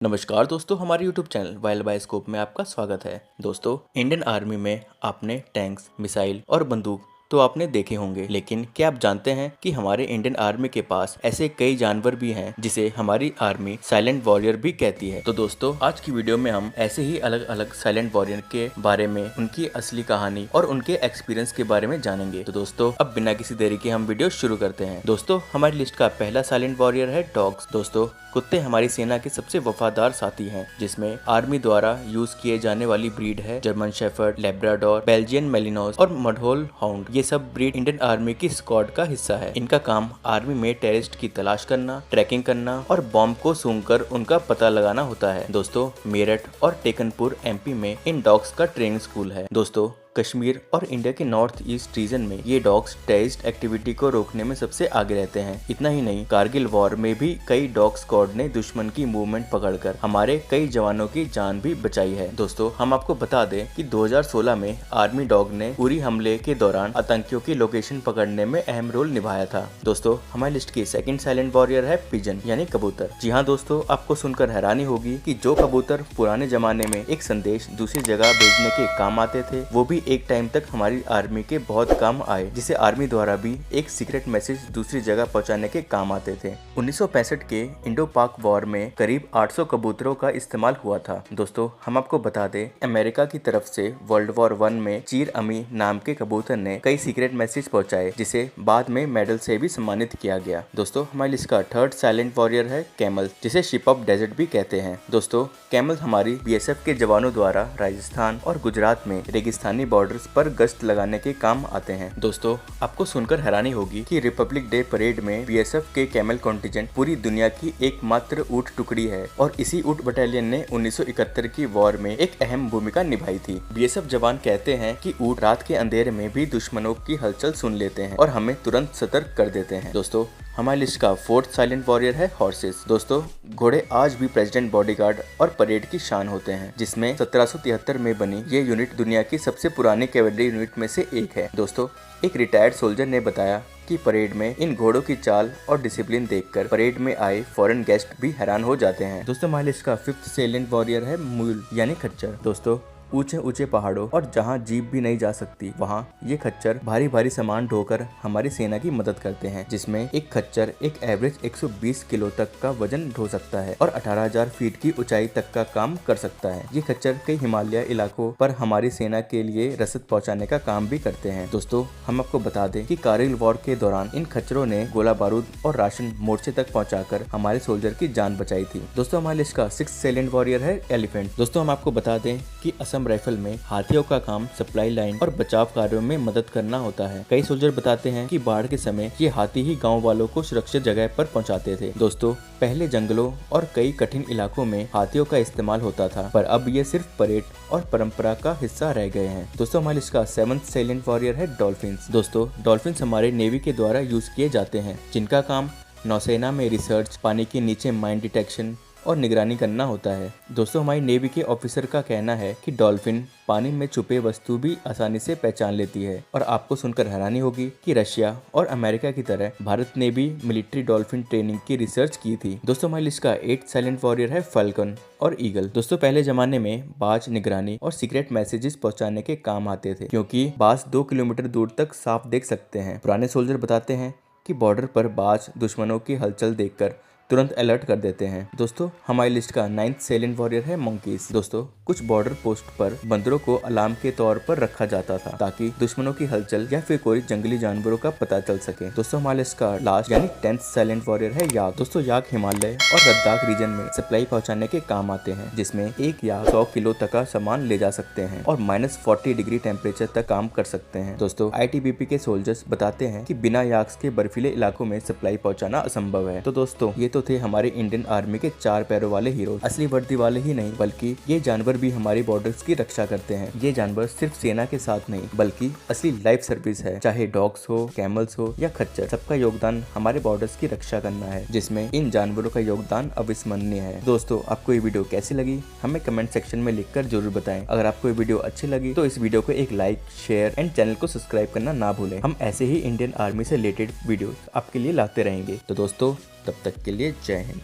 नमस्कार दोस्तों, हमारे YouTube चैनल वाइल्ड बायोस्कोप में आपका स्वागत है। दोस्तों, इंडियन आर्मी में आपने टैंक्स, मिसाइल और बंदूक तो आपने देखे होंगे, लेकिन क्या आप जानते हैं कि हमारे इंडियन आर्मी के पास ऐसे कई जानवर भी हैं जिसे हमारी आर्मी साइलेंट वॉरियर भी कहती है। तो दोस्तों, आज की वीडियो में हम ऐसे ही अलग अलग साइलेंट वॉरियर के बारे में, उनकी असली कहानी और उनके एक्सपीरियंस के बारे में जानेंगे। तो दोस्तों, अब बिना किसी देरी के हम वीडियो शुरू करते हैं। दोस्तों, हमारी लिस्ट का पहला साइलेंट वॉरियर है डॉग्स। दोस्तों, कुत्ते हमारी सेना के सबसे वफादार साथी हैं, जिसमें आर्मी द्वारा यूज किए जाने वाली ब्रीड है जर्मन शेफर्ड, लेब्राडोर, बेल्जियन मेलिनोस और मडहोल हाउंड। ये सब ब्रीड इंडियन आर्मी की स्क्वाड का हिस्सा है। इनका काम आर्मी में टेररिस्ट की तलाश करना, ट्रैकिंग करना और बॉम्ब को सूंघकर उनका पता लगाना होता है। दोस्तों, मेरठ और टेकनपुर MP में इन डॉग्स का ट्रेनिंग स्कूल है। दोस्तों, कश्मीर और इंडिया के नॉर्थ ईस्ट रीजन में ये डॉग्स टेररिस्ट एक्टिविटी को रोकने में सबसे आगे रहते हैं। इतना ही नहीं, कारगिल वॉर में भी कई डॉग स्क्वाड ने दुश्मन की मूवमेंट पकड़कर हमारे कई जवानों की जान भी बचाई है। दोस्तों, हम आपको बता दें कि 2016 में आर्मी डॉग ने उरी हमले के दौरान आतंकियों की लोकेशन पकड़ने में अहम रोल निभाया था। दोस्तों, हमारी लिस्ट की सेकंड साइलेंट वॉरियर है पिजन यानी कबूतर। जी हाँ दोस्तों, आपको सुनकर हैरानी होगी कि जो कबूतर पुराने जमाने में एक संदेश दूसरी जगह भेजने के काम आते थे, वो भी एक टाइम तक हमारी आर्मी के बहुत काम आए, जिसे आर्मी द्वारा भी एक सीक्रेट मैसेज दूसरी जगह पहुंचाने के काम आते थे। 1965 के इंडो पाक वॉर में करीब 800 कबूतरों का इस्तेमाल हुआ था। दोस्तों, हम आपको बता दें, अमेरिका की तरफ से वर्ल्ड वॉर 1 में चीर अमी नाम के कबूतर ने कई सीक्रेट मैसेज पहुंचाए, जिसे बाद में मेडल से भी सम्मानित किया गया। दोस्तों, हमारी लिस्ट का थर्ड साइलेंट वॉरियर है कैमल, जिसे शिप ऑफ डेजर्ट भी कहते हैं। दोस्तों, कैमल हमारी BSF के जवानों द्वारा राजस्थान और गुजरात में रेगिस्तानी बॉर्डर्स पर गश्त लगाने के काम आते हैं। दोस्तों, आपको सुनकर हैरानी होगी कि रिपब्लिक डे परेड में BSF के कैमल कॉन्टिजेंट पूरी दुनिया की एकमात्र ऊंट टुकड़ी है और इसी ऊंट बटालियन ने 1971 की वॉर में एक अहम भूमिका निभाई थी। BSF जवान कहते हैं कि ऊंट रात के अंधेरे में भी दुश्मनों की हलचल सुन लेते हैं और हमें तुरंत सतर्क कर देते हैं। दोस्तों, हमारी लिस्ट का फोर्थ साइलेंट वॉरियर है हॉर्सेस। दोस्तों, घोड़े आज भी प्रेसिडेंट बॉडीगार्ड और परेड की शान होते हैं, जिसमें 1773 में बनी ये यूनिट दुनिया की सबसे पुरानी कैवलरी यूनिट में से एक है। दोस्तों, एक रिटायर्ड सोल्जर ने बताया कि परेड में इन घोड़ों की चाल और डिसिप्लिन देखकर परेड में आए फॉरेन गेस्ट भी हैरान हो जाते हैं। दोस्तों, हमारी लिस्ट का फिफ्थ साइलेंट वॉरियर है मूल यानी खच्चर। दोस्तों, ऊंचे ऊंचे पहाड़ों और जहां जीप भी नहीं जा सकती, वहां ये खच्चर भारी भारी सामान ढोकर हमारी सेना की मदद करते हैं, जिसमें एक खच्चर एक एवरेज 120 किलो तक का वजन ढो सकता है और 18,000 फीट की ऊंचाई तक का काम कर सकता है। ये खच्चर कई हिमालय इलाकों पर हमारी सेना के लिए रसद पहुंचाने का काम भी करते हैं। दोस्तों, हम आपको बता दें कि कारगिल वॉर के दौरान इन खच्चरों ने गोला बारूद और राशन मोर्चे तक पहुँचाकर हमारे सोल्जर की जान बचाई थी। दोस्तों, हमारे लिस्ट का सिक्स्थ साइलेंट वॉरियर है एलिफेंट। दोस्तों, हम आपको बता दें कि असम राइफल में हाथियों का काम सप्लाई लाइन और बचाव कार्यों में मदद करना होता है। कई सोल्जर बताते हैं कि बाढ़ के समय ये हाथी ही गांव वालों को सुरक्षित जगह पर पहुंचाते थे। दोस्तों, पहले जंगलों और कई कठिन इलाकों में हाथियों का इस्तेमाल होता था, पर अब ये सिर्फ परेड और परंपरा का हिस्सा रह गए हैं। दोस्तों, हमारे इसका सेवंथ साइलेंट वॉरियर है डॉल्फिन्स। दोस्तों, डॉल्फिन्स हमारे नेवी के द्वारा यूज किए जाते हैं, जिनका काम नौसेना में रिसर्च, पानी के नीचे माइन डिटेक्शन और निगरानी करना होता है। दोस्तों, हमारी नेवी के ऑफिसर का कहना है कि डॉल्फिन पानी में छुपे वस्तु भी आसानी से पहचान लेती है। और आपको सुनकर हैरानी होगी कि रशिया और अमेरिका की तरह भारत ने भी मिलिट्री डॉल्फिन ट्रेनिंग की रिसर्च की थी। दोस्तों, हमारी लिस्ट का 8th साइलेंट वॉरियर है फाल्कन और ईगल। दोस्तों, पहले जमाने में बाज निगरानी और सीक्रेट मैसेजेस पहुंचाने के काम आते थे, क्योंकि बाज 2 किलोमीटर दूर तक साफ देख सकते हैं। पुराने सोल्जर बताते हैं कि बॉर्डर पर बाज दुश्मनों की हलचल देखकर तुरंत अलर्ट कर देते हैं। दोस्तों, हमारी लिस्ट का 9th साइलेंट वॉरियर है मंकीज। दोस्तों, कुछ बॉर्डर पोस्ट पर बंदरों को अलार्म के तौर पर रखा जाता था, ताकि दुश्मनों की हलचल या फिर कोई जंगली जानवरों का पता चल सके। दोस्तों, हमारे लिस्ट का लास्ट यानी 10th साइलेंट वॉरियर है याक। दोस्तों, याक हिमालय और लद्दाख रीजन में सप्लाई पहुंचाने के काम आते हैं, जिसमें एक याक 100 किलो तक का सामान ले जा सकते हैं और -40 डिग्री टेम्परेचर तक काम कर सकते हैं। दोस्तों, ITBP के सोल्जर्स बताते हैं कि बिना याक्स के बर्फीले इलाकों में सप्लाई पहुंचाना असंभव है। तो दोस्तों, ये तो थे हमारे इंडियन आर्मी के 4 पैरों वाले हीरो। असली वर्दी वाले ही नहीं, बल्कि ये जानवर भी हमारी बॉर्डर्स की रक्षा करते हैं। ये जानवर सिर्फ सेना के साथ नहीं, बल्कि असली लाइफ सर्विस है। चाहे डॉग्स हो, कैमल्स हो या खच्चर, सबका योगदान हमारे बॉर्डर्स की रक्षा करना है, जिसमें इन जानवरों का योगदान अविस्मरणीय है। दोस्तों, आपको ये वीडियो कैसी लगी हमें कमेंट सेक्शन में लिखकर जरूर बताएं। अगर आपको ये वीडियो अच्छी लगी तो इस वीडियो को एक लाइक, शेयर एंड चैनल को सब्सक्राइब करना ना भूलें। हम ऐसे ही इंडियन आर्मी से रिलेटेड वीडियो आपके लिए लाते रहेंगे। तो दोस्तों, तब तक के लिए जय हिंद।